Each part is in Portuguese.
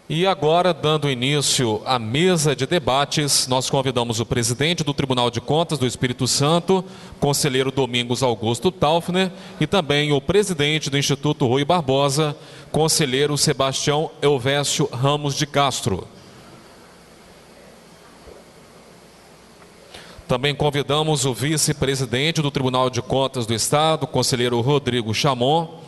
E agora, dando início à mesa de debates, nós convidamos o presidente do Tribunal de Contas do Espírito Santo, conselheiro Domingos Augusto Taufner, e também o presidente do Instituto Rui Barbosa, conselheiro Sebastião Elvésio Ramos de Castro. Também convidamos o vice-presidente do Tribunal de Contas do Estado, conselheiro Rodrigo Chamon.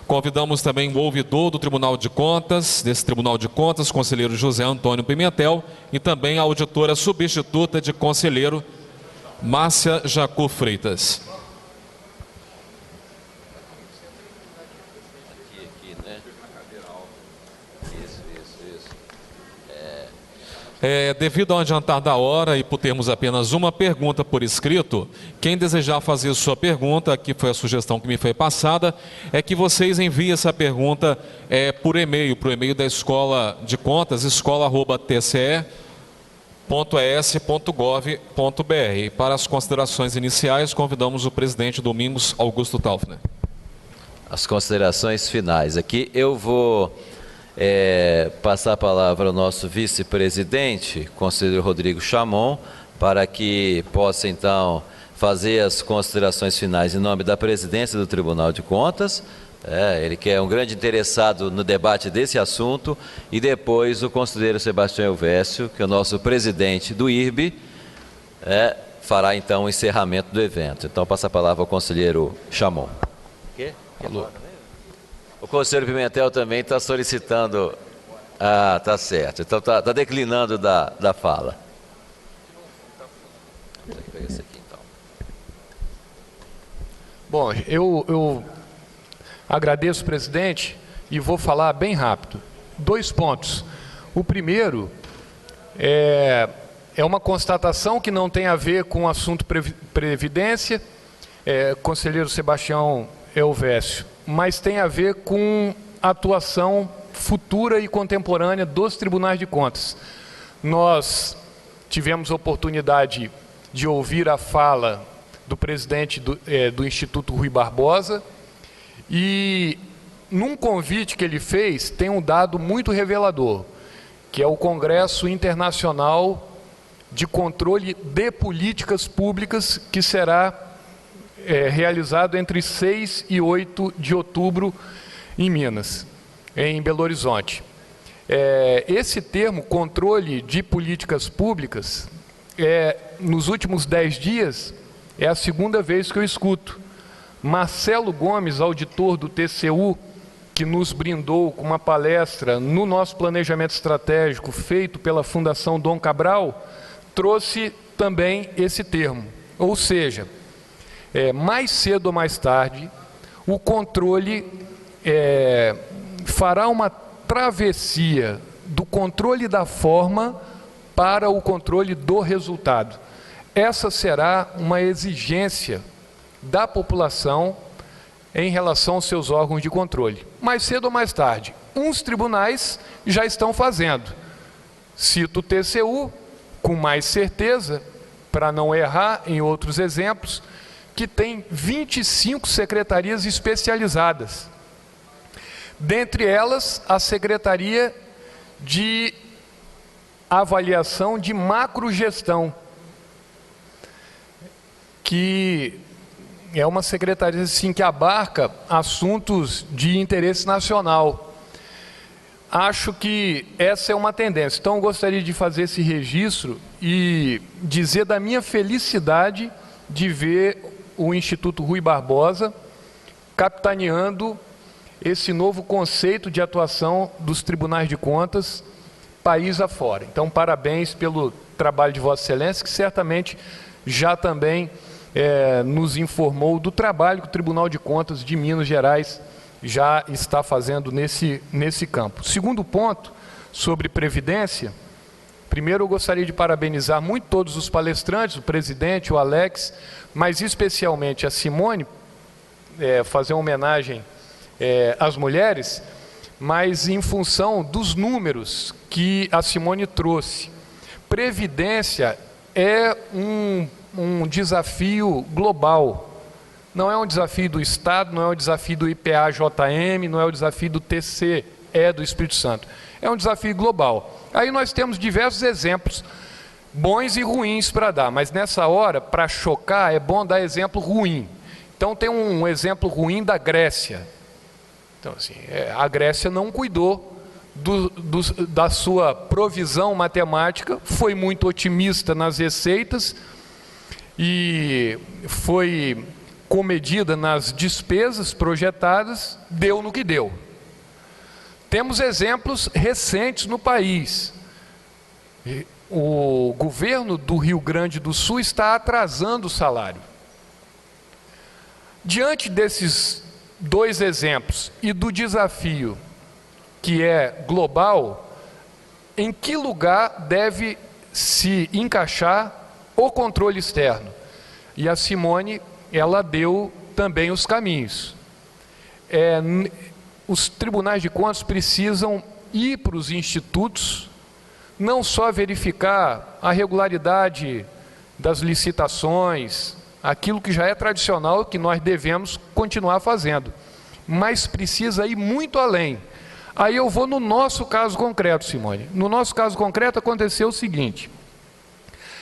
Convidamos também o ouvidor do Tribunal de Contas, desse Tribunal de Contas, conselheiro José Antônio Pimentel, e também a auditora substituta de conselheiro, Márcia Jacu Freitas. Devido ao adiantar da hora e por termos apenas uma pergunta por escrito, quem desejar fazer sua pergunta, que foi a sugestão que me foi passada, é que vocês enviem essa pergunta por e-mail, para o e-mail da Escola de Contas, escola@tce.es.gov.br. Para as considerações iniciais, convidamos o presidente Domingos Augusto Taufner. As considerações finais. Aqui eu vou passar a palavra ao nosso vice-presidente, conselheiro Rodrigo Chamon, para que possa então fazer as considerações finais em nome da presidência do Tribunal de Contas, ele que é um grande interessado no debate desse assunto, e depois o conselheiro Sebastião Elvésio, que é o nosso presidente do IRB, fará então o encerramento do evento. Então passa a palavra ao conselheiro Chamon. O conselheiro Pimentel também está solicitando... tá certo. Então está declinando da fala. Bom, eu agradeço, presidente, e vou falar bem rápido. 2 pontos. O primeiro é uma constatação que não tem a ver com o assunto previdência, conselheiro Sebastião Elvésio, mas tem a ver com a atuação futura e contemporânea dos tribunais de contas. Nós tivemos a oportunidade de ouvir a fala do presidente do Instituto Rui Barbosa, e num convite que ele fez tem um dado muito revelador, que é o Congresso Internacional de Controle de Políticas Públicas, que será realizado entre 6 e 8 de outubro em Minas, em Belo Horizonte. Esse termo, controle de políticas públicas, nos últimos 10 dias, é a segunda vez que eu escuto. Marcelo Gomes, auditor do TCU, que nos brindou com uma palestra no nosso planejamento estratégico feito pela Fundação Dom Cabral, trouxe também esse termo. Ou seja, mais cedo ou mais tarde, o controle fará uma travessia do controle da forma para o controle do resultado. Essa será uma exigência da população em relação aos seus órgãos de controle. Mais cedo ou mais tarde, uns tribunais já estão fazendo. Cito o TCU, com mais certeza, para não errar em outros exemplos, que tem 25 secretarias especializadas. Dentre elas, a Secretaria de Avaliação de Macrogestão, que é uma secretaria assim, que abarca assuntos de interesse nacional. Acho que essa é uma tendência. Então, eu gostaria de fazer esse registro e dizer da minha felicidade de ver o Instituto Rui Barbosa capitaneando esse novo conceito de atuação dos tribunais de contas país afora. Então, parabéns pelo trabalho de Vossa Excelência, que certamente já também nos informou do trabalho que o Tribunal de Contas de Minas Gerais já está fazendo nesse campo. Segundo ponto, sobre Previdência, primeiro eu gostaria de parabenizar muito todos os palestrantes, o presidente, o Alex, mas especialmente a Simone, fazer uma homenagem às mulheres, mas em função dos números que a Simone trouxe. Previdência é um desafio global. Não é um desafio do Estado, não é um desafio do IPA-JM, não é o desafio do TCE. é do Espírito Santo. É um desafio global. Aí nós temos diversos exemplos, bons e ruins para dar, mas nessa hora, para chocar, é bom dar exemplo ruim. Então tem um exemplo ruim da Grécia. Então, assim, a Grécia não cuidou da sua provisão matemática, foi muito otimista nas receitas e foi comedida nas despesas projetadas, deu no que deu. Temos exemplos recentes no país. O governo do Rio Grande do Sul está atrasando o salário. Diante desses dois exemplos e do desafio que é global, em que lugar deve se encaixar o controle externo? E a Simone, ela deu também os caminhos. Os tribunais de contas precisam ir para os institutos, não só verificar a regularidade das licitações, aquilo que já é tradicional, que nós devemos continuar fazendo, mas precisa ir muito além. Aí eu vou no nosso caso concreto, Simone. No nosso caso concreto aconteceu o seguinte: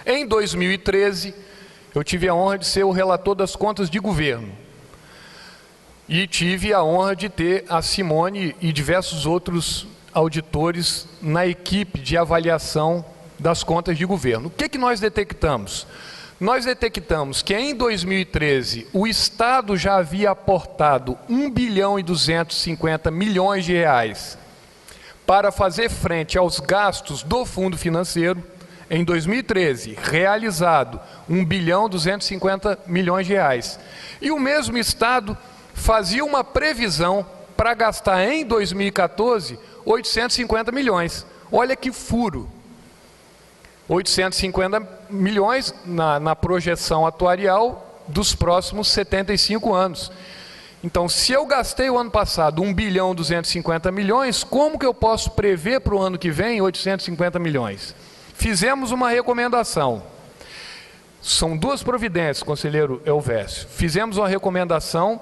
em 2013, eu tive a honra de ser o relator das contas de governo. E tive a honra de ter a Simone e diversos outros auditores na equipe de avaliação das contas de governo. O que nós detectamos? Nós detectamos que em 2013 o Estado já havia aportado 1 bilhão e 250 milhões de reais para fazer frente aos gastos do fundo financeiro. Em 2013, realizado 1 bilhão e 250 milhões de reais. E o mesmo Estado fazia uma previsão para gastar em 2014 850 milhões. Olha que furo! 850 milhões na projeção atuarial dos próximos 75 anos. Então, se eu gastei o ano passado 1 bilhão e 250 milhões, como que eu posso prever para o ano que vem 850 milhões? Fizemos uma recomendação. São duas providências, conselheiro Elvésio. Fizemos uma recomendação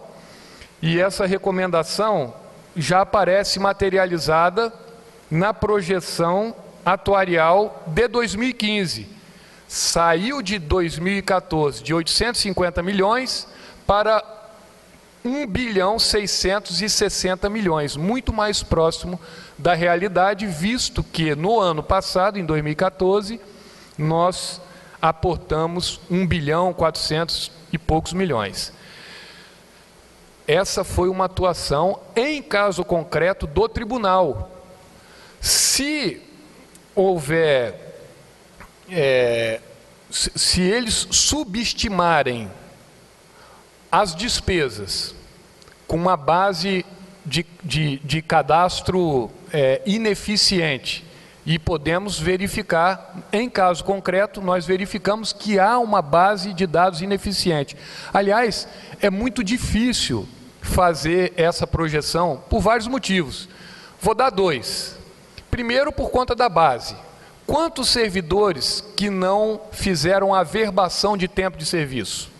e essa recomendação já aparece materializada na projeção atuarial de 2015. Saiu de 2014 de 850 milhões para 1 bilhão 660 milhões, muito mais próximo da realidade, visto que no ano passado, em 2014, nós aportamos 1 bilhão 400 e poucos milhões. Essa foi uma atuação em caso concreto do tribunal. Se houver, se eles subestimarem as despesas com uma base de cadastro ineficiente, e podemos verificar, em caso concreto, nós verificamos que há uma base de dados ineficiente. Aliás, é muito difícil fazer essa projeção por vários motivos. Vou dar dois. Primeiro, por conta da base. Quantos servidores que não fizeram a averbação de tempo de serviço?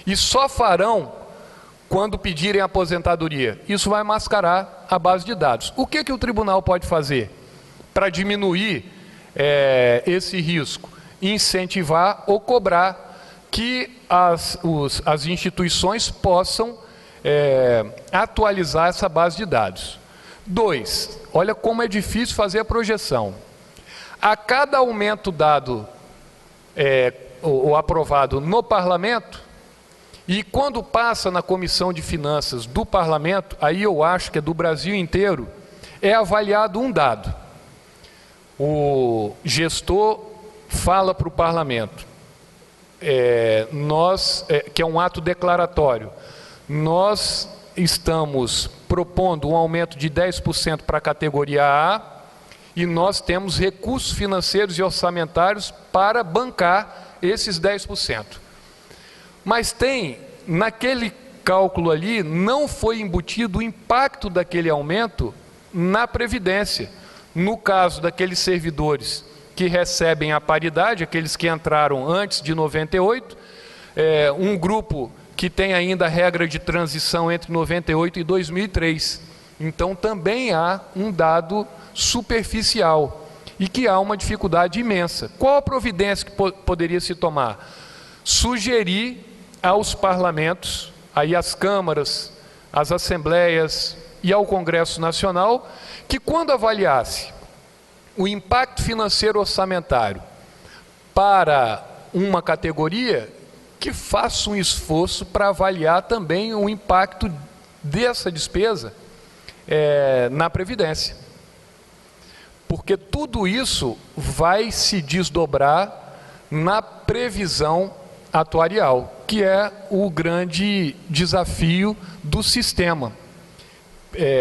E só farão quando pedirem aposentadoria. Isso vai mascarar a base de dados. O que o tribunal pode fazer para diminuir esse risco? Incentivar ou cobrar que as instituições possam atualizar essa base de dados. 2, olha como é difícil fazer a projeção. A cada aumento dado ou aprovado no parlamento, e quando passa na Comissão de Finanças do parlamento, aí eu acho que é do Brasil inteiro, é avaliado um dado. O gestor fala para o parlamento, que é um ato declaratório, nós estamos propondo um aumento de 10% para a categoria A e nós temos recursos financeiros e orçamentários para bancar esses 10%. Mas naquele cálculo ali, não foi embutido o impacto daquele aumento na Previdência. No caso daqueles servidores que recebem a paridade, aqueles que entraram antes de 98, um grupo que tem ainda a regra de transição entre 98 e 2003. Então também há um dado superficial e que há uma dificuldade imensa. Qual a providência que poderia se tomar? Sugerir aos parlamentos, aí às câmaras, às assembleias e ao Congresso Nacional, que quando avaliasse o impacto financeiro orçamentário para uma categoria, que faça um esforço para avaliar também o impacto dessa despesa na Previdência. Porque tudo isso vai se desdobrar na previsão atuarial, que é o grande desafio do sistema.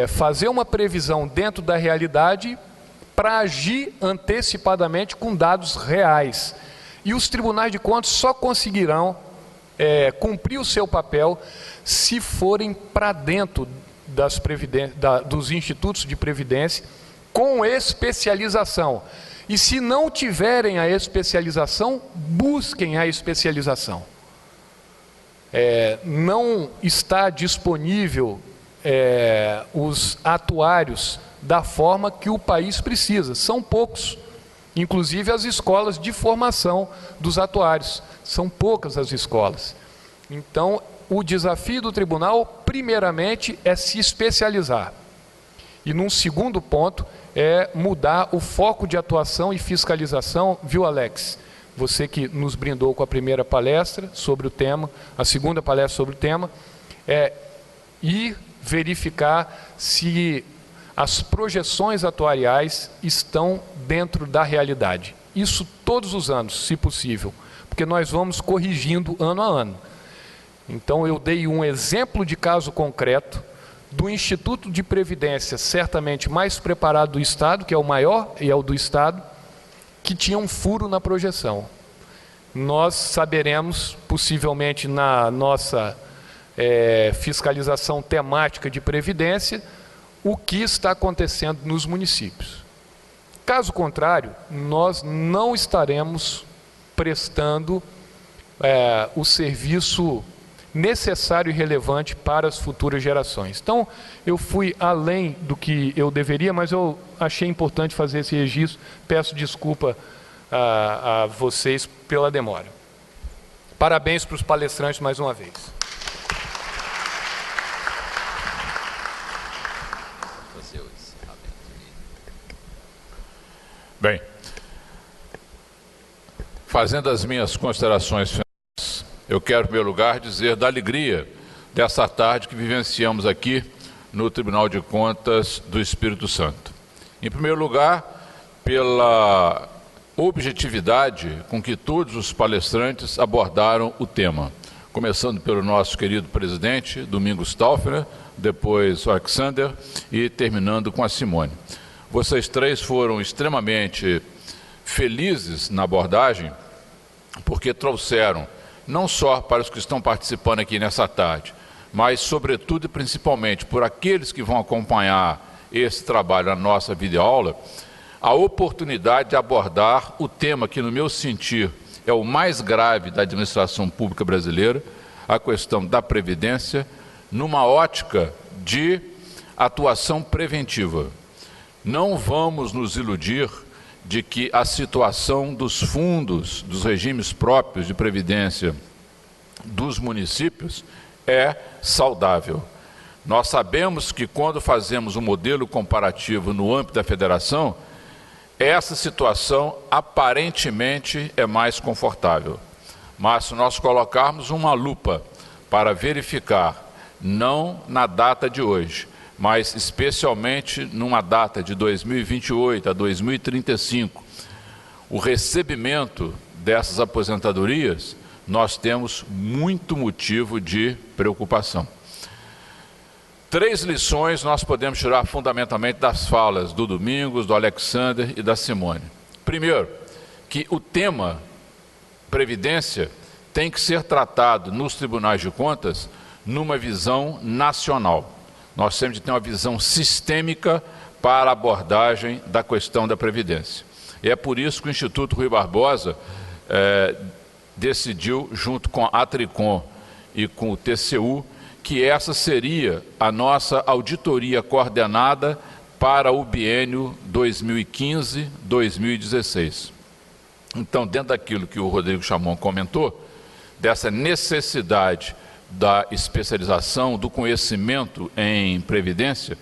Fazer uma previsão dentro da realidade para agir antecipadamente com dados reais. E os tribunais de contas só conseguirão cumprir o seu papel se forem para dentro dos institutos de previdência com especialização. E se não tiverem a especialização, busquem a especialização. Não está disponível os atuários da forma que o país precisa. São poucos, inclusive as escolas de formação dos atuários. São poucas as escolas. Então, o desafio do tribunal, primeiramente, é se especializar. E num segundo ponto, é mudar o foco de atuação e fiscalização, viu, Alex? Você que nos brindou com a primeira palestra sobre o tema, a segunda palestra sobre o tema, ir verificar se as projeções atuariais estão dentro da realidade. Isso todos os anos, se possível, porque nós vamos corrigindo ano a ano. Então, eu dei um exemplo de caso concreto do Instituto de Previdência, certamente mais preparado do Estado, que é o maior e é o do Estado, que tinha um furo na projeção. Nós saberemos, possivelmente na nossa fiscalização temática de Previdência, o que está acontecendo nos municípios. Caso contrário, nós não estaremos prestando o serviço necessário e relevante para as futuras gerações. Então, eu fui além do que eu deveria, mas eu achei importante fazer esse registro. Peço desculpa a vocês pela demora. Parabéns para os palestrantes mais uma vez. Bem, fazendo as minhas considerações finais, eu quero, em primeiro lugar, dizer da alegria dessa tarde que vivenciamos aqui no Tribunal de Contas do Espírito Santo. Em primeiro lugar, pela objetividade com que todos os palestrantes abordaram o tema, começando pelo nosso querido presidente, Domingos Stauffer, depois o Alexander e terminando com a Simone. Vocês três foram extremamente felizes na abordagem, porque trouxeram, não só para os que estão participando aqui nessa tarde, mas sobretudo e principalmente por aqueles que vão acompanhar esse trabalho na nossa videoaula, a oportunidade de abordar o tema que, no meu sentir, é o mais grave da administração pública brasileira, a questão da Previdência, numa ótica de atuação preventiva. Não vamos nos iludir de que a situação dos fundos, dos regimes próprios de previdência dos municípios é saudável. Nós sabemos que quando fazemos um modelo comparativo no âmbito da federação, essa situação aparentemente é mais confortável. Mas se nós colocarmos uma lupa para verificar, não na data de hoje, mas especialmente numa data de 2028 a 2035, o recebimento dessas aposentadorias, nós temos muito motivo de preocupação. 3 lições nós podemos tirar fundamentalmente das falas do Domingos, do Alexander e da Simone. Primeiro, que o tema Previdência tem que ser tratado nos tribunais de contas numa visão nacional. Nós temos de ter uma visão sistêmica para a abordagem da questão da Previdência. E é por isso que o Instituto Rui Barbosa decidiu, junto com a Tricom e com o TCU, que essa seria a nossa auditoria coordenada para o biênio 2015-2016. Então, dentro daquilo que o Rodrigo Chamon comentou, dessa necessidade da especialização, do conhecimento em previdência,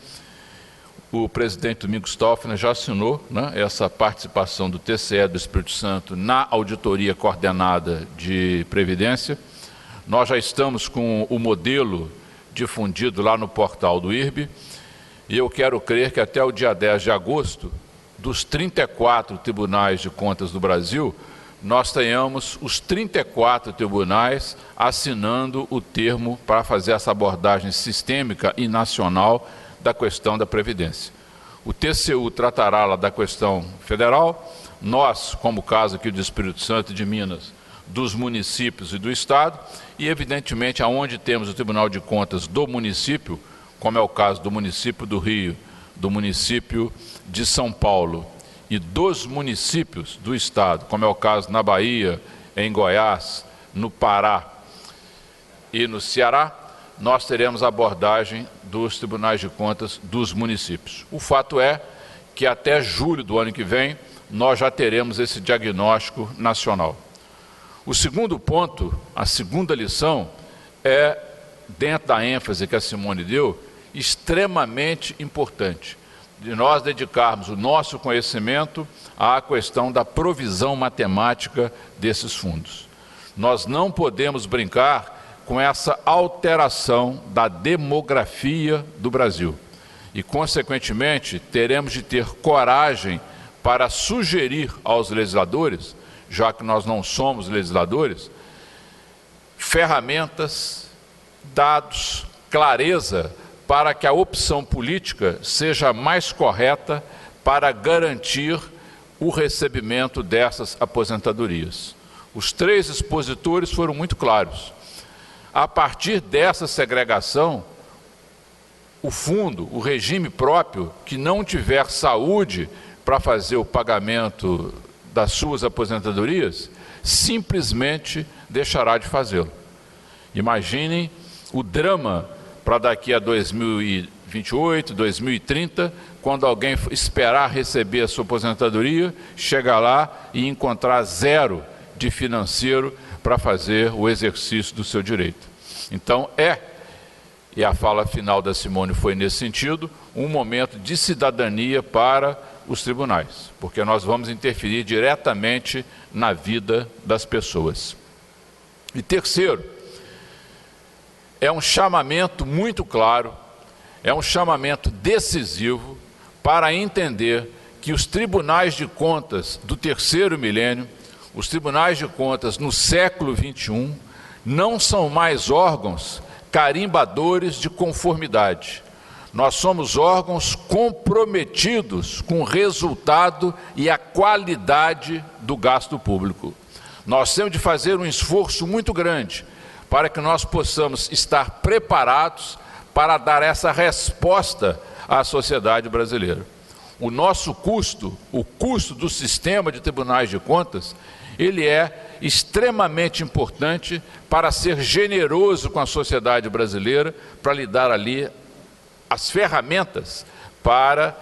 o presidente Domingos Toffner já assinou, né, essa participação do TCE do Espírito Santo na auditoria coordenada de previdência. Nós já estamos com o modelo difundido lá no portal do IRB, e eu quero crer que até o dia 10 de agosto, dos 34 tribunais de contas do Brasil, nós tenhamos os 34 tribunais assinando o termo para fazer essa abordagem sistêmica e nacional da questão da Previdência. O TCU tratará lá da questão federal, nós, como o caso aqui do Espírito Santo e de Minas, dos municípios e do Estado, e evidentemente aonde temos o Tribunal de Contas do município, como é o caso do município do Rio, do município de São Paulo e dos municípios do Estado, como é o caso na Bahia, em Goiás, no Pará e no Ceará, nós teremos a abordagem dos tribunais de contas dos municípios. O fato é que até julho do ano que vem, nós já teremos esse diagnóstico nacional. O segundo ponto, a segunda lição, é, dentro da ênfase que a Simone deu, extremamente importante, de nós dedicarmos o nosso conhecimento à questão da provisão matemática desses fundos. Nós não podemos brincar com essa alteração da demografia do Brasil e, consequentemente, teremos de ter coragem para sugerir aos legisladores, já que nós não somos legisladores, ferramentas, dados, clareza para que a opção política seja mais correta para garantir o recebimento dessas aposentadorias. Os três expositores foram muito claros. A partir dessa segregação, o fundo, o regime próprio, que não tiver saúde para fazer o pagamento das suas aposentadorias, simplesmente deixará de fazê-lo. Imaginem o drama para daqui a 2028, 2030, quando alguém esperar receber a sua aposentadoria, chegar lá e encontrar zero de financeiro para fazer o exercício do seu direito. Então e a fala final da Simone foi nesse sentido, um momento de cidadania para os tribunais, porque nós vamos interferir diretamente na vida das pessoas. E terceiro, é um chamamento muito claro, é um chamamento decisivo para entender que os tribunais de contas do terceiro milênio, os tribunais de contas no século XXI, não são mais órgãos carimbadores de conformidade. Nós somos órgãos comprometidos com o resultado e a qualidade do gasto público. Nós temos de fazer um esforço muito grande para que nós possamos estar preparados para dar essa resposta à sociedade brasileira. O nosso custo, o custo do sistema de tribunais de contas, ele é extremamente importante para ser generoso com a sociedade brasileira, para lhe dar ali as ferramentas para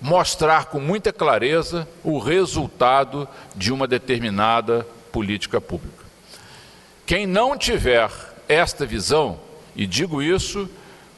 mostrar com muita clareza o resultado de uma determinada política pública. Quem não tiver esta visão, e digo isso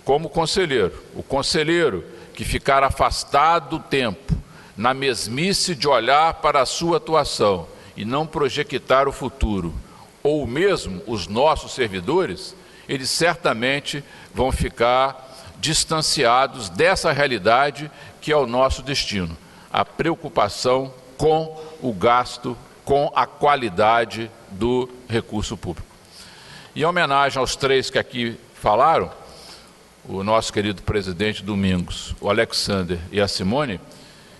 como conselheiro, o conselheiro que ficar afastado do tempo, na mesmice de olhar para a sua atuação e não projetar o futuro, ou mesmo os nossos servidores, eles certamente vão ficar distanciados dessa realidade que é o nosso destino, a preocupação com o gasto, com a qualidade do recurso público. Em homenagem aos três que aqui falaram, o nosso querido presidente Domingos, o Alexander e a Simone,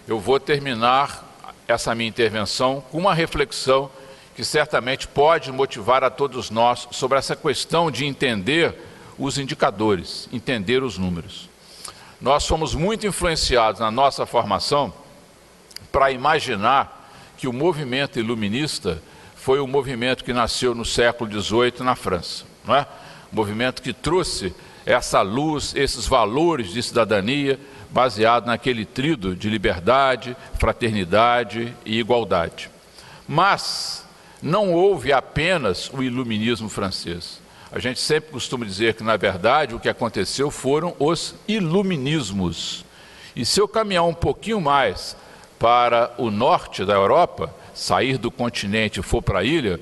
eu vou terminar essa minha intervenção com uma reflexão que certamente pode motivar a todos nós sobre essa questão de entender os indicadores, entender os números. Nós somos muito influenciados na nossa formação para imaginar que o movimento iluminista foi um movimento que nasceu no século XVIII na França, não é? movimento que trouxe essa luz, esses valores de cidadania, baseado naquele tríduo de liberdade, fraternidade e igualdade. Mas não houve apenas o iluminismo francês. A gente sempre costuma dizer que, na verdade, o que aconteceu foram os iluminismos. E se eu caminhar um pouquinho mais para o norte da Europa, sair do continente e for para a ilha,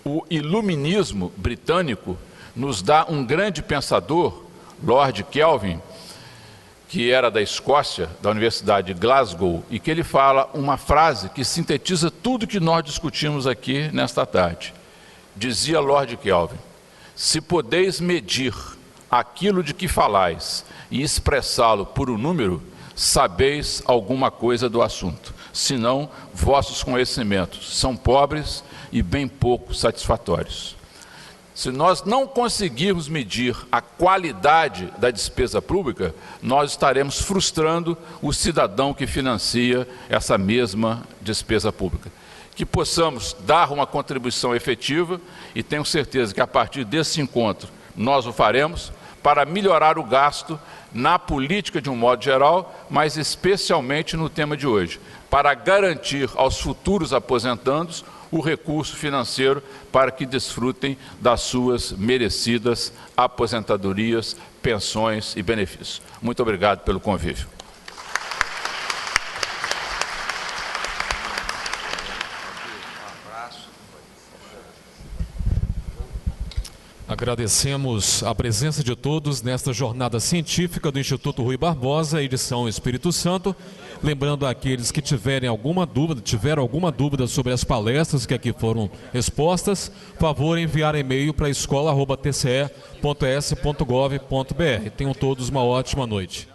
o iluminismo britânico nos dá um grande pensador, Lord Kelvin, que era da Escócia, da Universidade de Glasgow, e que ele fala uma frase que sintetiza tudo que nós discutimos aqui nesta tarde. Dizia Lord Kelvin: se podeis medir aquilo de que falais e expressá-lo por um número, sabeis alguma coisa do assunto. Senão, vossos conhecimentos são pobres e bem pouco satisfatórios. Se nós não conseguirmos medir a qualidade da despesa pública, nós estaremos frustrando o cidadão que financia essa mesma despesa pública. Que possamos dar uma contribuição efetiva, e tenho certeza que a partir desse encontro nós o faremos, para melhorar o gasto na política de um modo geral, mas especialmente no tema de hoje, para garantir aos futuros aposentandos o recurso financeiro para que desfrutem das suas merecidas aposentadorias, pensões e benefícios. Muito obrigado pelo convívio. Agradecemos a presença de todos nesta jornada científica do Instituto Rui Barbosa, edição Espírito Santo. Lembrando àqueles que tiveram alguma dúvida sobre as palestras que aqui foram expostas, favor enviar e-mail para escola@tce.s.gov.br. Tenham todos uma ótima noite.